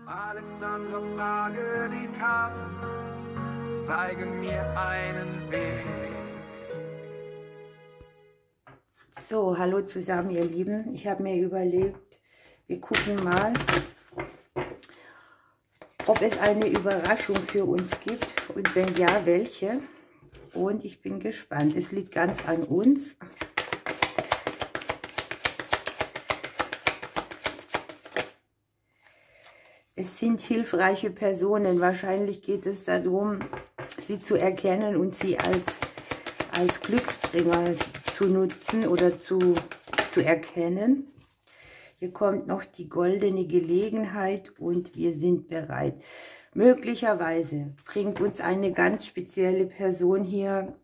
Alexandra, frage die Karten, zeigen mir einen Weg. So, hallo zusammen, ihr Lieben. Ich habe mir überlegt, wir gucken mal, ob es eine Überraschung für uns gibt und wenn ja, welche. Und ich bin gespannt. Es liegt ganz an uns. Es sind hilfreiche Personen. Wahrscheinlich geht es darum, sie zu erkennen und sie als Glücksbringer zu nutzen oder zu erkennen. Hier kommt noch die goldene Gelegenheit und wir sind bereit. Möglicherweise bringt uns eine ganz spezielle Person hier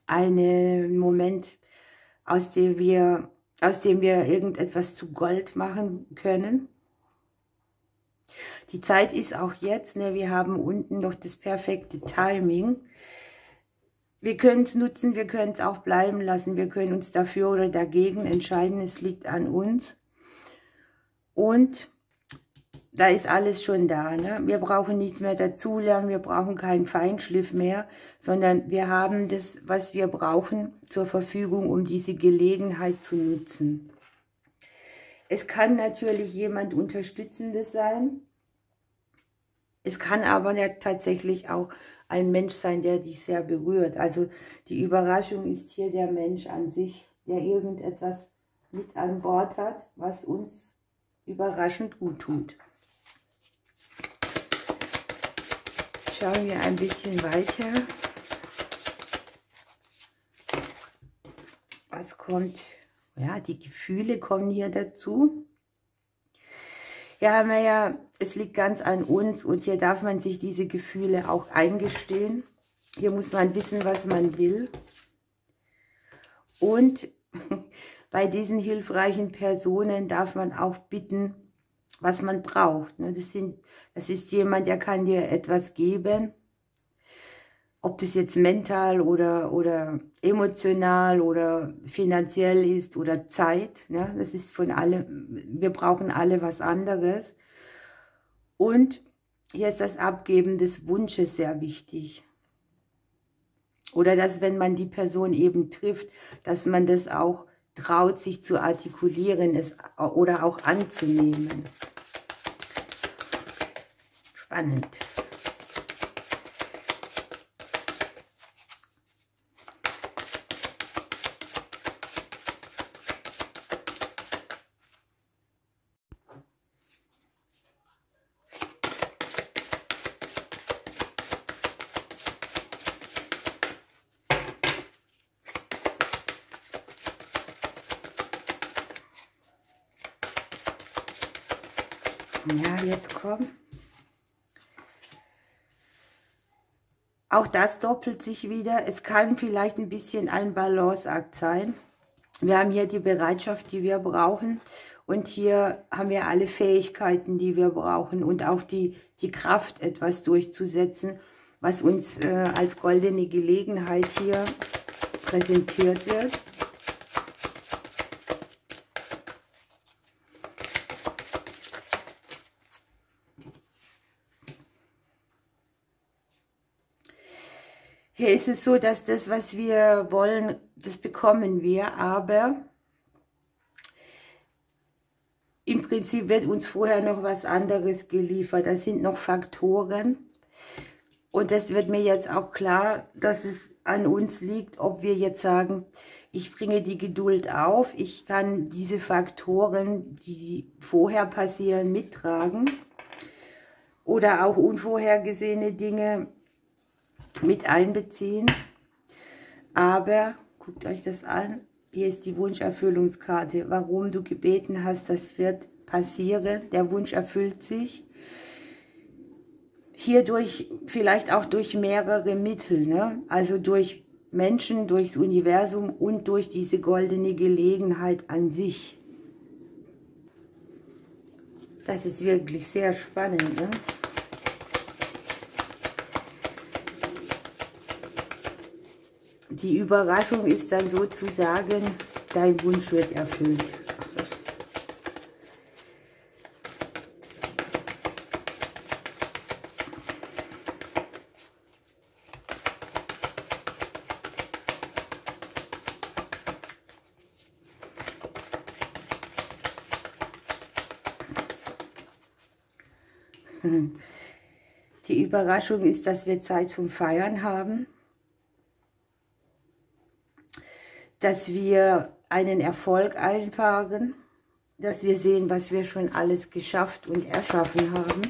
einen Moment, aus dem wir irgendetwas zu Gold machen können. Die Zeit ist auch jetzt, ne? Wir haben unten noch das perfekte Timing. Wir können es nutzen, wir können es auch bleiben lassen, wir können uns dafür oder dagegen entscheiden, es liegt an uns. Und da ist alles schon da, ne? Wir brauchen nichts mehr dazulernen, wir brauchen keinen Feinschliff mehr, sondern wir haben das, was wir brauchen, zur Verfügung, um diese Gelegenheit zu nutzen. Es kann natürlich jemand Unterstützendes sein. Es kann aber ja tatsächlich auch ein Mensch sein, der dich sehr berührt. Also die Überraschung ist hier der Mensch an sich, der irgendetwas mit an Bord hat, was uns überraschend gut tut. Schauen wir ein bisschen weiter. Was kommt? Ja, die Gefühle kommen hier dazu. Hier haben wir ja, es liegt ganz an uns und hier darf man sich diese Gefühle auch eingestehen. Hier muss man wissen, was man will. Und bei diesen hilfreichen Personen darf man auch bitten, was man braucht. Das ist jemand, der kann dir etwas geben. Ob das jetzt mental oder emotional oder finanziell ist oder Zeit, ne? Das ist von allem, wir brauchen alle was anderes. Und hier ist das Abgeben des Wunsches sehr wichtig. Oder dass, wenn man die Person eben trifft, dass man das auch traut, sich zu artikulieren oder auch anzunehmen. Spannend. Ja, jetzt kommt. Auch das doppelt sich wieder. Es kann vielleicht ein bisschen ein Balanceakt sein. Wir haben hier die Bereitschaft, die wir brauchen. Und hier haben wir alle Fähigkeiten, die wir brauchen. Und auch die Kraft, etwas durchzusetzen, was uns als goldene Gelegenheit hier präsentiert wird. Hier ist es so, dass das, was wir wollen, das bekommen wir, aber im Prinzip wird uns vorher noch was anderes geliefert. Das sind noch Faktoren und das wird mir jetzt auch klar, dass es an uns liegt, ob wir jetzt sagen, ich bringe die Geduld auf, ich kann diese Faktoren, die vorher passieren, mittragen oder auch unvorhergesehene Dinge mit einbeziehen. Aber guckt euch das an. Hier ist die Wunscherfüllungskarte. Warum du gebeten hast, das wird passieren. Der Wunsch erfüllt sich. Hierdurch, vielleicht auch durch mehrere Mittel, ne? Also durch Menschen, durchs Universum und durch diese goldene Gelegenheit an sich. Das ist wirklich sehr spannend, ne? Die Überraschung ist dann sozusagen, dein Wunsch wird erfüllt. Die Überraschung ist, dass wir Zeit zum Feiern haben, dass wir einen Erfolg einfahren, dass wir sehen, was wir schon alles geschafft und erschaffen haben.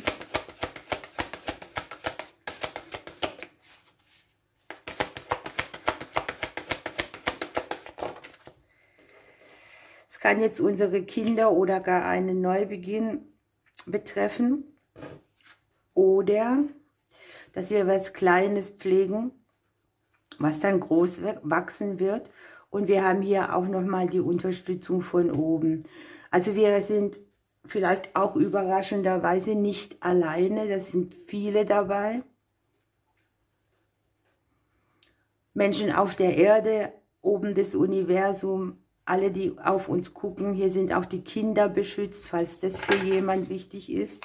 Es kann jetzt unsere Kinder oder gar einen Neubeginn betreffen oder dass wir was Kleines pflegen, was dann groß wachsen wird. Und wir haben hier auch nochmal die Unterstützung von oben. Also wir sind vielleicht auch überraschenderweise nicht alleine, das sind viele dabei. Menschen auf der Erde, oben das Universum, alle, die auf uns gucken. Hier sind auch die Kinder beschützt, falls das für jemand wichtig ist.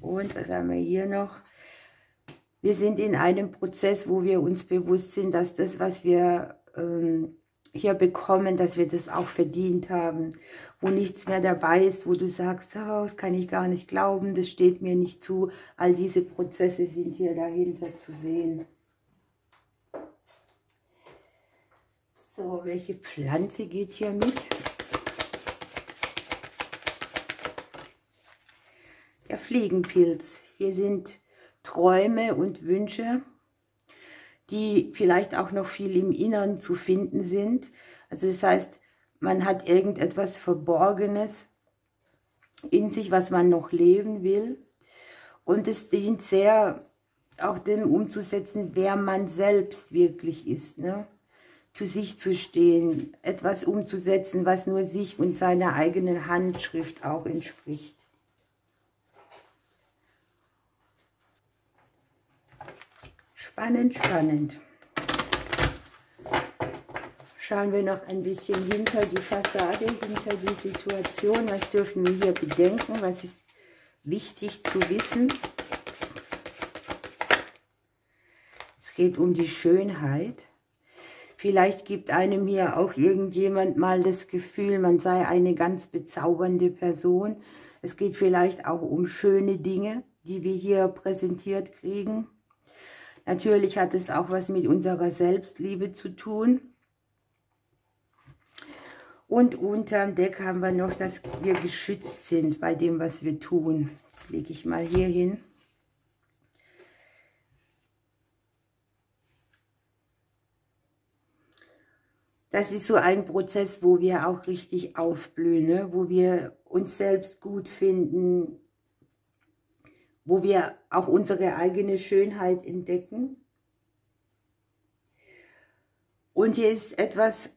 Und was haben wir hier noch? Wir sind in einem Prozess, wo wir uns bewusst sind, dass das, was wir hier bekommen, dass wir das auch verdient haben. Wo nichts mehr dabei ist, wo du sagst, oh, das kann ich gar nicht glauben, das steht mir nicht zu. All diese Prozesse sind hier dahinter zu sehen. So, welche Pflanze geht hier mit? Der Fliegenpilz. Hier sind Träume und Wünsche, die vielleicht auch noch viel im Inneren zu finden sind. Also das heißt, man hat irgendetwas Verborgenes in sich, was man noch leben will. Und es dient sehr auch dem umzusetzen, wer man selbst wirklich ist, ne? Zu sich zu stehen, etwas umzusetzen, was nur sich und seiner eigenen Handschrift auch entspricht. Spannend, spannend. Schauen wir noch ein bisschen hinter die Fassade, hinter die Situation. Was dürfen wir hier bedenken? Was ist wichtig zu wissen? Es geht um die Schönheit. Vielleicht gibt einem hier auch irgendjemand mal das Gefühl, man sei eine ganz bezaubernde Person. Es geht vielleicht auch um schöne Dinge, die wir hier präsentiert kriegen. Natürlich hat es auch was mit unserer Selbstliebe zu tun. Und unterm Deck haben wir noch, dass wir geschützt sind bei dem, was wir tun. Das lege ich mal hier hin. Das ist so ein Prozess, wo wir auch richtig aufblühen, ne? Wo wir uns selbst gut finden, wo wir auch unsere eigene Schönheit entdecken. Und hier ist etwas,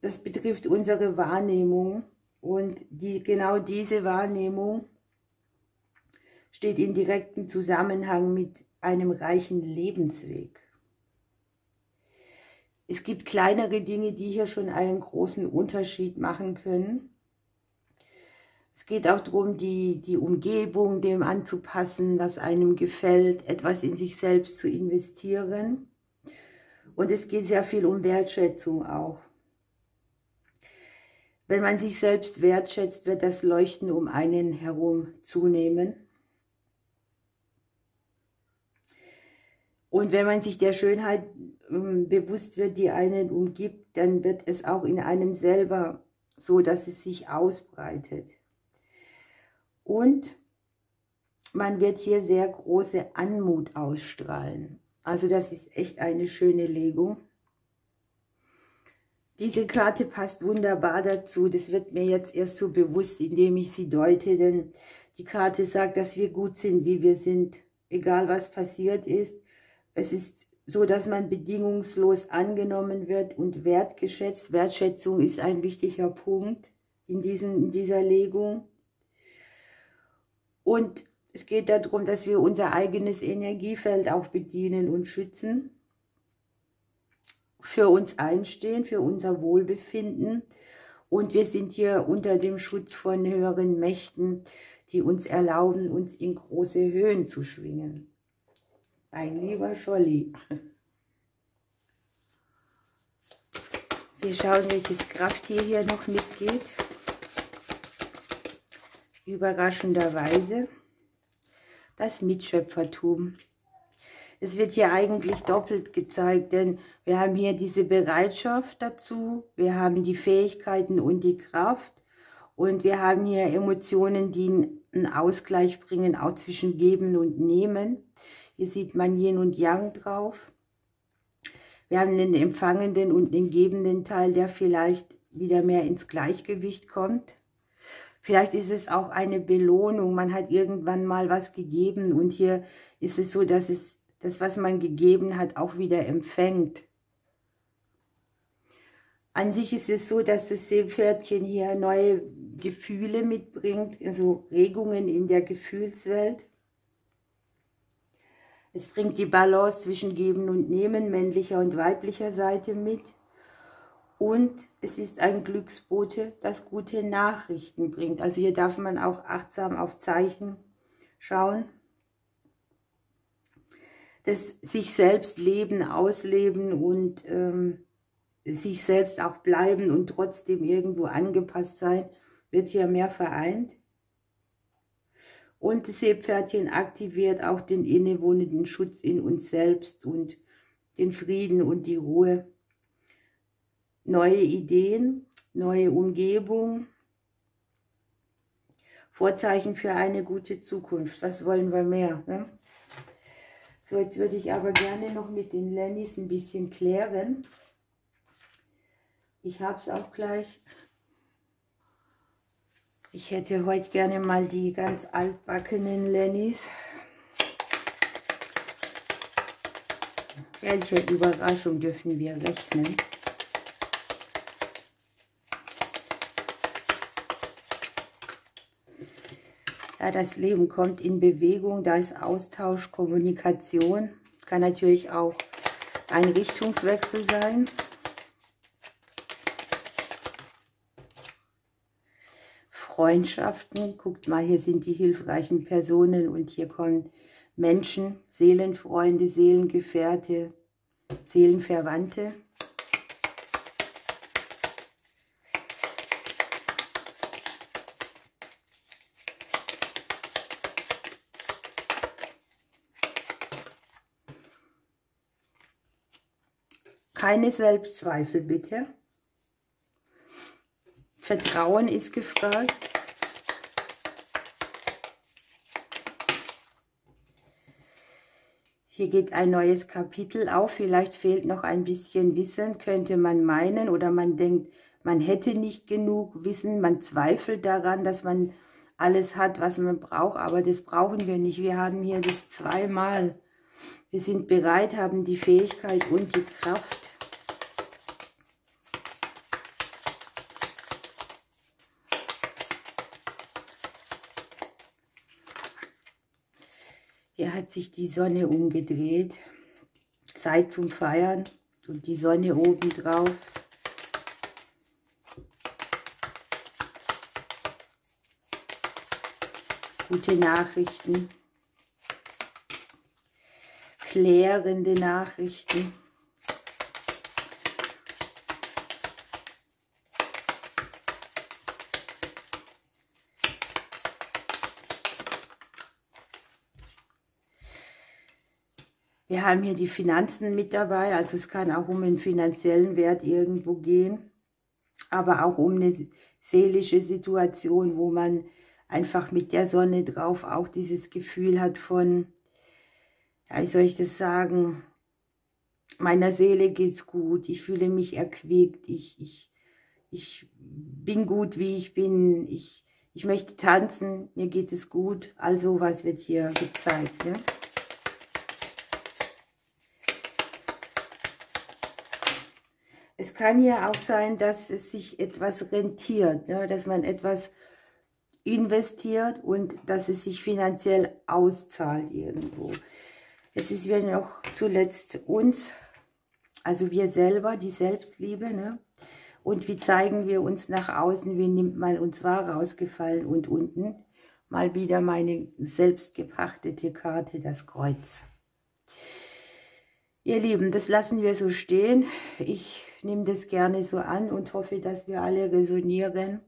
das betrifft unsere Wahrnehmung. Und genau diese Wahrnehmung steht in direktem Zusammenhang mit einem reichen Lebensweg. Es gibt kleinere Dinge, die hier schon einen großen Unterschied machen können. Es geht auch darum, die Umgebung dem anzupassen, was einem gefällt, etwas in sich selbst zu investieren. Und es geht sehr viel um Wertschätzung auch. Wenn man sich selbst wertschätzt, wird das Leuchten um einen herum zunehmen. Und wenn man sich der Schönheit bewusst wird, die einen umgibt, dann wird es auch in einem selber so, dass es sich ausbreitet. Und man wird hier sehr große Anmut ausstrahlen. Also das ist echt eine schöne Legung. Diese Karte passt wunderbar dazu. Das wird mir jetzt erst so bewusst, indem ich sie deute. Denn die Karte sagt, dass wir gut sind, wie wir sind. Egal was passiert ist. Es ist so, dass man bedingungslos angenommen wird und wertgeschätzt. Wertschätzung ist ein wichtiger Punkt in dieser Legung. Und es geht darum, dass wir unser eigenes Energiefeld auch bedienen und schützen. Für uns einstehen, für unser Wohlbefinden. Und wir sind hier unter dem Schutz von höheren Mächten, die uns erlauben, uns in große Höhen zu schwingen. Mein lieber Scholli. Wir schauen, welches Krafttier hier noch mitgeht. Überraschenderweise das Mitschöpfertum. Es wird hier eigentlich doppelt gezeigt, denn wir haben hier diese Bereitschaft dazu, wir haben die Fähigkeiten und die Kraft und wir haben hier Emotionen, die einen Ausgleich bringen, auch zwischen Geben und Nehmen. Hier sieht man Yin und Yang drauf. Wir haben den empfangenden und den gebenden Teil, der vielleicht wieder mehr ins Gleichgewicht kommt. Vielleicht ist es auch eine Belohnung, man hat irgendwann mal was gegeben und hier ist es so, dass es das, was man gegeben hat, auch wieder empfängt. An sich ist es so, dass das Seepferdchen hier neue Gefühle mitbringt, also Regungen in der Gefühlswelt. Es bringt die Balance zwischen Geben und Nehmen, männlicher und weiblicher Seite mit. Und es ist ein Glücksbote, das gute Nachrichten bringt. Also hier darf man auch achtsam auf Zeichen schauen. Das sich selbst leben, ausleben und sich selbst auch bleiben und trotzdem irgendwo angepasst sein, wird hier mehr vereint. Und das Seepferdchen aktiviert auch den innewohnenden Schutz in uns selbst und den Frieden und die Ruhe. Neue Ideen, neue Umgebung, Vorzeichen für eine gute Zukunft. Was wollen wir mehr? Ne? So, jetzt würde ich aber gerne noch mit den Lennys ein bisschen klären. Ich habe es auch gleich. Ich hätte heute gerne mal die ganz altbackenen Lennys. Welche Überraschung dürfen wir rechnen? Ja, das Leben kommt in Bewegung, da ist Austausch, Kommunikation. Kann natürlich auch ein Richtungswechsel sein. Freundschaften, guckt mal, hier sind die hilfreichen Personen und hier kommen Menschen, Seelenfreunde, Seelengefährte, Seelenverwandte. Keine Selbstzweifel, bitte. Vertrauen ist gefragt. Hier geht ein neues Kapitel auf. Vielleicht fehlt noch ein bisschen Wissen, könnte man meinen. Oder man denkt, man hätte nicht genug Wissen. Man zweifelt daran, dass man alles hat, was man braucht. Aber das brauchen wir nicht. Wir haben hier das zweimal. Wir sind bereit, haben die Fähigkeit und die Kraft. Hier hat sich die Sonne umgedreht. Zeit zum Feiern und die Sonne oben drauf. Gute Nachrichten. Klärende Nachrichten. Wir haben hier die Finanzen mit dabei, also es kann auch um einen finanziellen Wert irgendwo gehen, aber auch um eine seelische Situation, wo man einfach mit der Sonne drauf auch dieses Gefühl hat von, ja, wie soll ich das sagen, meiner Seele geht's gut, ich fühle mich erquickt, ich bin gut, wie ich bin, ich möchte tanzen, mir geht es gut, all sowas wird hier gezeigt, ja. Es kann ja auch sein, dass es sich etwas rentiert, ne? Dass man etwas investiert und dass es sich finanziell auszahlt irgendwo. Es ist ja noch zuletzt uns, also wir selber, die Selbstliebe, ne? Und wie zeigen wir uns nach außen, wie nimmt man uns wahr, rausgefallen und unten mal wieder meine selbst gepachtete Karte, das Kreuz. Ihr Lieben, das lassen wir so stehen. Ich nehme das gerne so an und hoffe, dass wir alle resonieren.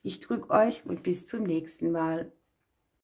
Ich drücke euch und bis zum nächsten Mal.